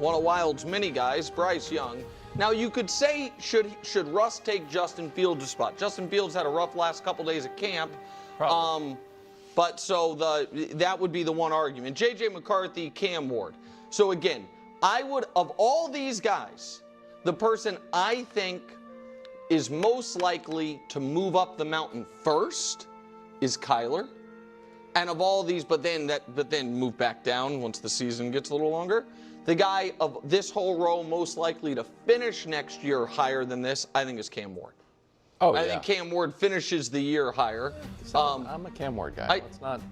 one of Wild's mini guys, Bryce Young. Now, you could say, should Russ take Justin Fields' spot? Justin Fields had a rough last couple days at camp. But so that would be the one argument. J.J. McCarthy, Cam Ward. So again, I would, of all these guys, the person I think is most likely to move up the mountain first is Kyler. And of all these, but then move back down once the season gets a little longer. The guy of this whole row most likely to finish next year higher than this, I think, is Cam Ward. I think Cam Ward finishes the year higher. I'm a Cam Ward guy.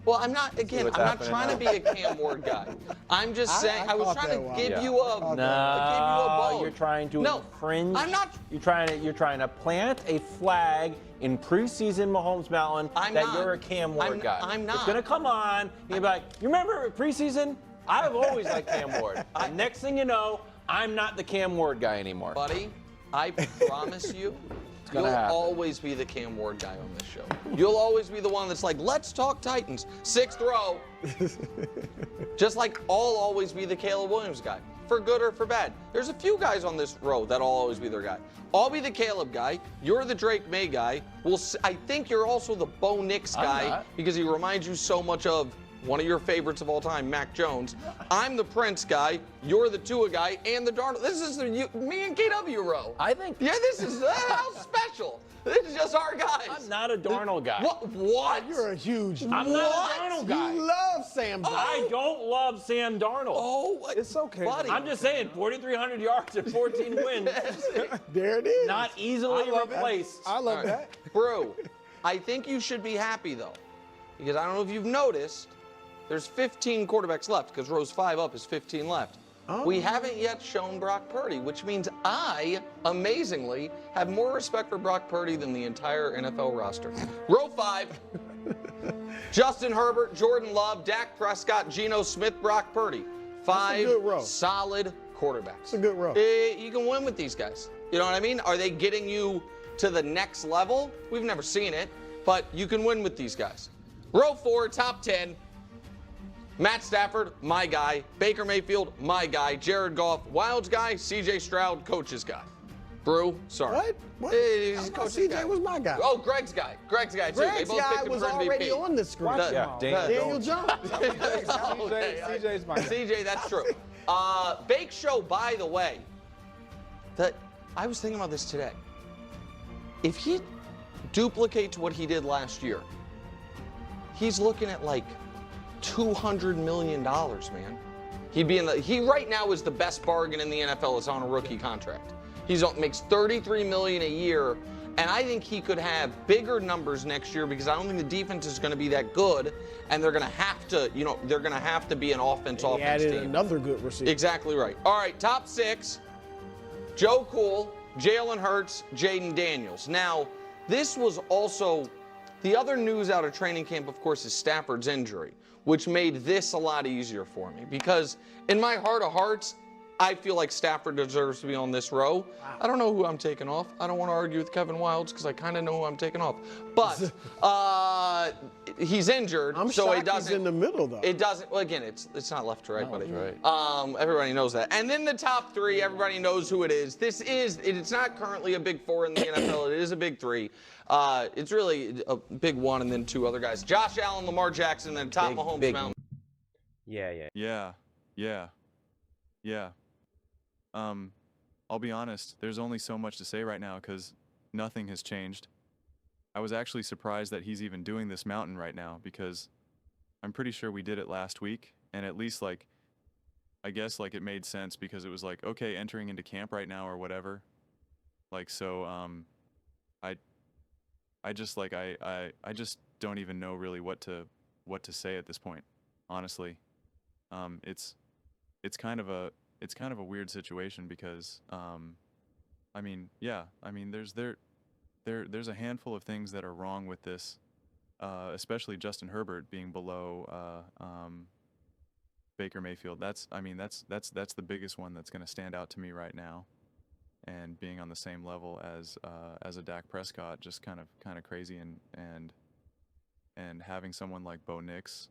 Well, I'm not. Again, I'm not trying to be a Cam Ward guy. I'm just saying. I was trying to give you a. No, you're trying to infringe. I'm not. You're trying to plant a flag in preseason Mahomes Mountain you're a Cam Ward guy. I'm not. It's gonna come on. You'll be like, you remember preseason? I've always liked Cam Ward. Next thing you know, I'm not the Cam Ward guy anymore. Buddy, I promise you. You'll always be the Cam Ward guy on this show. You'll always be the one that's like, let's talk Titans. 6th row. Just like I'll always be the Caleb Williams guy, for good or for bad. There's a few guys on this row that'll always be their guy. I'll be the Caleb guy. You're the Drake May guy. I think you're also the Bo Nix guy because he reminds you so much of one of your favorites of all time, Mac Jones. I'm the Prince guy. You're the Tua guy, and the Darnold. This is me and KW row. I think. Yeah, this is how special. This is just our guys. I'm not a Darnold guy. What? You're a huge. I'm not a Darnold guy. You love Sam Darnold. I don't love Sam Darnold. Oh, it's okay, buddy. I'm just saying, 4,300 yards and 14 wins. There it is. Not easily replaced. I love that. Bro, I think you should be happy, though, because I don't know if you've noticed, there's 15 quarterbacks left because rows 5 up is 15 left. We haven't yet shown Brock Purdy, which means I, amazingly, have more respect for Brock Purdy than the entire NFL roster. Row 5, Justin Herbert, Jordan Love, Dak Prescott, Geno Smith, Brock Purdy. 5 solid quarterbacks. It's a good row. You can win with these guys. You know what I mean? Are they getting you to the next level? We've never seen it, but you can win with these guys. Row 4, top 10. Matt Stafford, my guy. Baker Mayfield, my guy. Jared Goff, Wild's guy. CJ Stroud, coach's guy. Brew, sorry. What? He's coach's CJ guy. was my guy. Oh, Greg's guy. Greg's guy, too. Greg's they both guy picked him was for MVP. already on the screen. Daniel Jones. CJ's my guy. CJ, that's true. Bake Show, by the way, I was thinking about this today. If he duplicates what he did last year, he's looking at like $200 million, man. He right now is the best bargain in the NFL. Is on a rookie contract. He makes $33 million a year, and I think he could have bigger numbers next year because I don't think the defense is going to be that good, and they're going to have to, they're going to have to be an offense He added team. another good receiver. Exactly right. All right, top 6: Joe Cool, Jalen Hurts, Jaden Daniels. Now, this was also the other news out of training camp, of course, is Stafford's injury, which made this a lot easier for me because in my heart of hearts, I feel like Stafford deserves to be on this row. Wow. I don't know who I'm taking off. I don't want to argue with Kevin Wildes because I kind of know who I'm taking off. But he's injured, so it doesn't. He's in the middle, though. It doesn't. Well, again, it's not left to right, buddy. Right. Everybody knows that. And then the top 3, everybody knows who it is. It's not currently a big 4 in the NFL. It is a big 3. It's really a big 1 and then 2 other guys. Josh Allen, Lamar Jackson, and then top Mahomes Mountain. Yeah. I'll be honest, there's only so much to say right now because nothing has changed. I was actually surprised that he's even doing this mountain right now because I'm pretty sure we did it last week, and at least I guess it made sense because it was like, okay, entering into camp right now or whatever. I just don't even know really what to say at this point, honestly. It's kind of a weird situation because there's a handful of things that are wrong with this, especially Justin Herbert being below Baker Mayfield. That's the biggest one that's going to stand out to me right now, and being on the same level as a Dak Prescott, just kind of crazy, and having someone like Bo Nix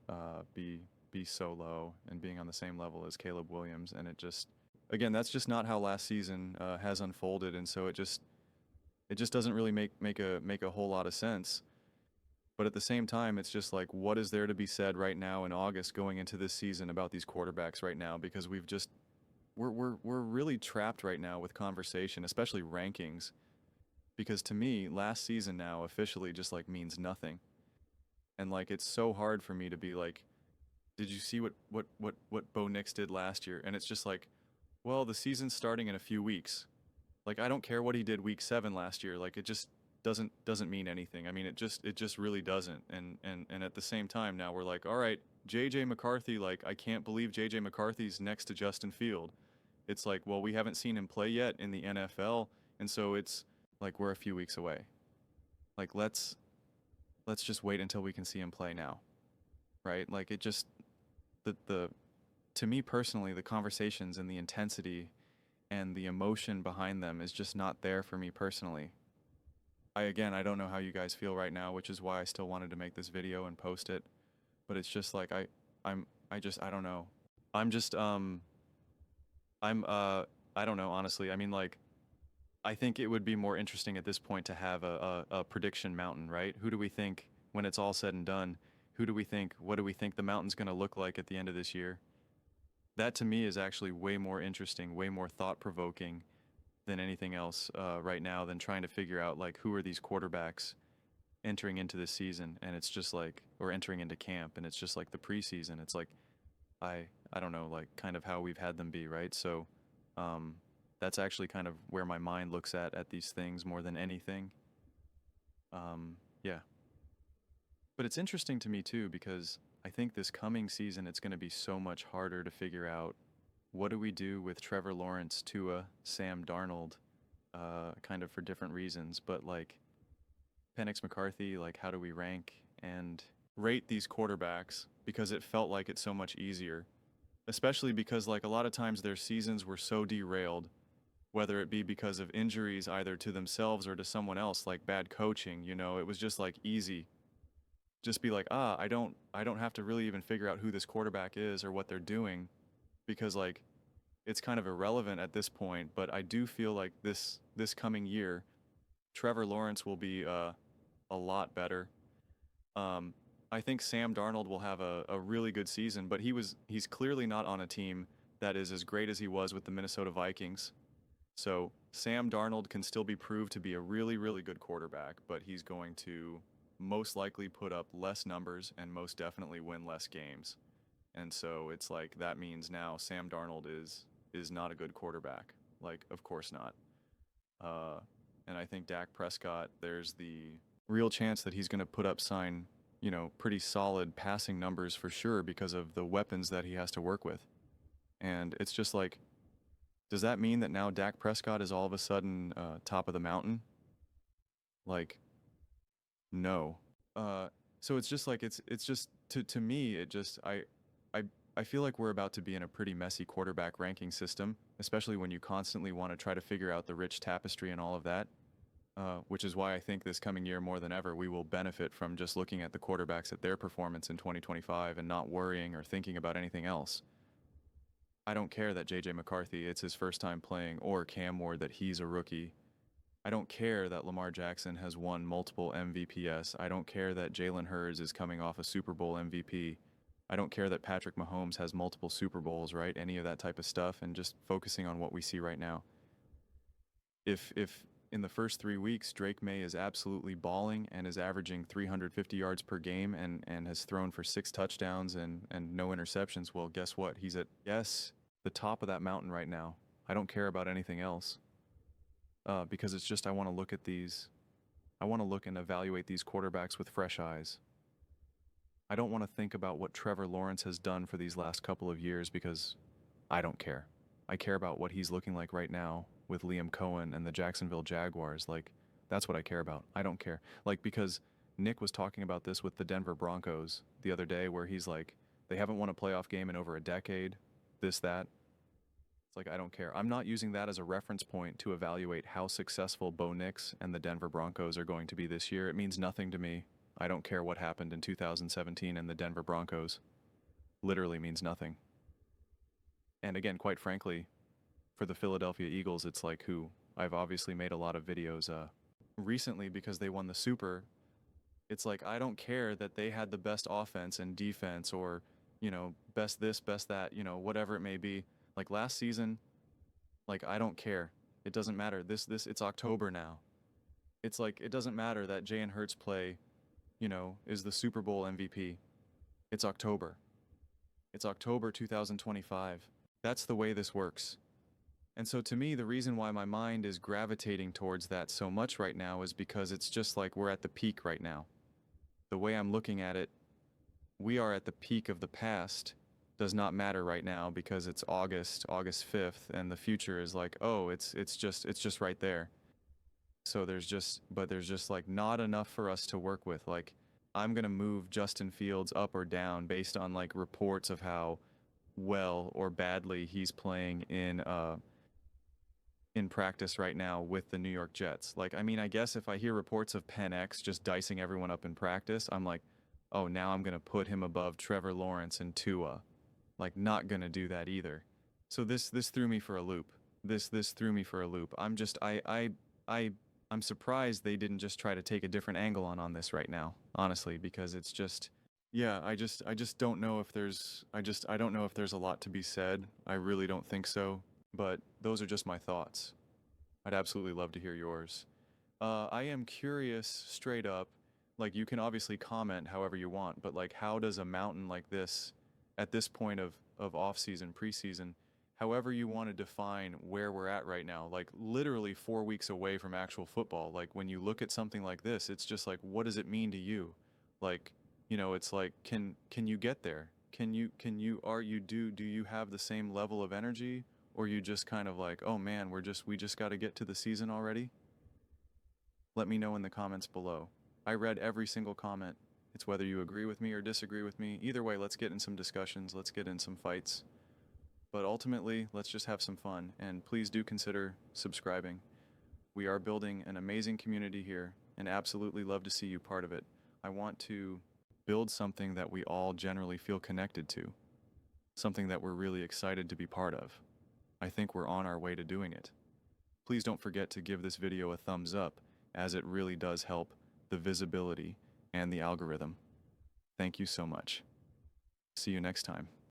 be so low and being on the same level as Caleb Williams, and it just again, that's just not how last season has unfolded, and so it just doesn't really make a whole lot of sense. But at the same time, it's just like, what is there to be said right now in August going into this season about these quarterbacks right now? Because we're really trapped right now with conversation, especially rankings. Because to me, last season now officially just like means nothing. And like, it's so hard for me to be like, did you see what Bo Nix did last year? And it's just like, well, the season's starting in a few weeks. Like, I don't care what he did week 7 last year. Like, it just doesn't mean anything. I mean, it just really doesn't. And at the same time now we're like, all right, JJ McCarthy, like, I can't believe JJ McCarthy's next to Justin Field. It's like, well, we haven't seen him play yet in the NFL, and so it's like we're a few weeks away. Like, let's just wait until we can see him play now. Right? Like, it just to me personally, the conversations and the intensity and the emotion behind them is just not there for me personally. I don't know how you guys feel right now, which is why I still wanted to make this video and post it. But it's just like I don't know. I don't know, honestly. I mean, like, I think it would be more interesting at this point to have a prediction mountain, right? Who do we think, when it's all said and done, what do we think the mountain's going to look like at the end of this year? That to me is actually way more interesting, way more thought-provoking than anything else right now, than trying to figure out, like, who are these quarterbacks entering into this season, and it's just like, or entering into camp, and it's just like the preseason. It's like, I don't know, like, kind of how we've had them be, right? So that's actually kind of where my mind looks at these things more than anything. Yeah. But it's interesting to me too, because I think this coming season it's going to be so much harder to figure out what do we do with Trevor Lawrence, Tua, Sam Darnold, kind of for different reasons. But like Penix McCarthy, like, how do we rank and rate these quarterbacks? Because it felt like it's so much easier, especially because like a lot of times their seasons were so derailed, whether it be because of injuries either to themselves or to someone else, like bad coaching, you know, it was just like easy. Just be like, I don't have to really even figure out who this quarterback is or what they're doing, because like it's kind of irrelevant at this point. But I do feel like this coming year, Trevor Lawrence will be a lot better. I think Sam Darnold will have a really good season, but he's clearly not on a team that is as great as he was with the Minnesota Vikings. So Sam Darnold can still be proved to be a really, really good quarterback, but he's going to most likely put up less numbers and most definitely win less games. And so it's like, that means now Sam Darnold is not a good quarterback. Like, of course not. And I think Dak Prescott, there's the real chance that he's going to put up pretty solid passing numbers for sure, because of the weapons that he has to work with. And it's just like, does that mean that now Dak Prescott is all of a sudden top of the mountain? Like, no. So it's just like, it's just to me, it just, I feel like we're about to be in a pretty messy quarterback ranking system, especially when you constantly want to try to figure out the rich tapestry and all of that, which is why I think this coming year more than ever, we will benefit from just looking at the quarterbacks at their performance in 2025 and not worrying or thinking about anything else. I don't care that JJ McCarthy, it's his first time playing, or Cam Ward, that he's a rookie. I don't care that Lamar Jackson has won multiple MVPs. I don't care that Jalen Hurts is coming off a Super Bowl MVP. I don't care that Patrick Mahomes has multiple Super Bowls, right? Any of that type of stuff, and just focusing on what we see right now. If in the first 3 weeks, Drake May is absolutely balling and is averaging 350 yards per game and has thrown for 6 touchdowns and no interceptions, well, guess what? He's at, the top of that mountain right now. I don't care about anything else. Because it's just, I want to look and evaluate these quarterbacks with fresh eyes. I don't want to think about what Trevor Lawrence has done for these last couple of years, because I don't care. I care about what he's looking like right now with Liam Cohen and the Jacksonville Jaguars. Like, that's what I care about. I don't care. Like, because Nick was talking about this with the Denver Broncos the other day, where he's like, they haven't won a playoff game in over a decade, this, that. It's like, I don't care. I'm not using that as a reference point to evaluate how successful Bo Nix and the Denver Broncos are going to be this year. It means nothing to me. I don't care what happened in 2017 in the Denver Broncos. Literally means nothing. And again, quite frankly, for the Philadelphia Eagles, it's like who I've obviously made a lot of videos recently because they won the Super. It's like I don't care that they had the best offense and defense or, you know, best this, best that, you know, whatever it may be. Like last season, like I don't care. It doesn't matter. It's October now. It's like it doesn't matter that Jalen Hurts play, you know, is the Super Bowl MVP. It's October. It's October 2025. That's the way this works. And so to me, the reason why my mind is gravitating towards that so much right now is because it's just like we're at the peak right now. The way I'm looking at it, we are at the peak of the past does not matter right now because it's August 5th, and the future is like, oh, it's just right there. So there's just like not enough for us to work with. Like I'm going to move Justin Fields up or down based on like reports of how well or badly he's playing in practice right now with the New York Jets. Like, I mean, I guess if I hear reports of Penn X just dicing everyone up in practice, I'm like, oh, now I'm going to put him above Trevor Lawrence and Tua. Like, not going to do that either. So this threw me for a loop. This threw me for a loop. I'm surprised they didn't just try to take a different angle on this right now, honestly, because it's just, yeah, I just don't know if there's, I don't know if there's a lot to be said. I really don't think so. But those are just my thoughts. I'd absolutely love to hear yours. I am curious, straight up, like you can obviously comment however you want, but like how does a mountain like this, at this point of off-season, preseason, however you want to define where we're at right now, like literally 4 weeks away from actual football, like when you look at something like this, it's just like, what does it mean to you? Like, you know, it's like, can you get there? Do you have the same level of energy? Or you just kind of like, oh man, we just got to get to the season already? Let me know in the comments below. I read every single comment. It's whether you agree with me or disagree with me. Either way, let's get in some discussions. Let's get in some fights. But ultimately, let's just have some fun. And please do consider subscribing. We are building an amazing community here and absolutely love to see you part of it. I want to build something that we all generally feel connected to. Something that we're really excited to be part of. I think we're on our way to doing it. Please don't forget to give this video a thumbs up, as it really does help the visibility and the algorithm. Thank you so much. See you next time.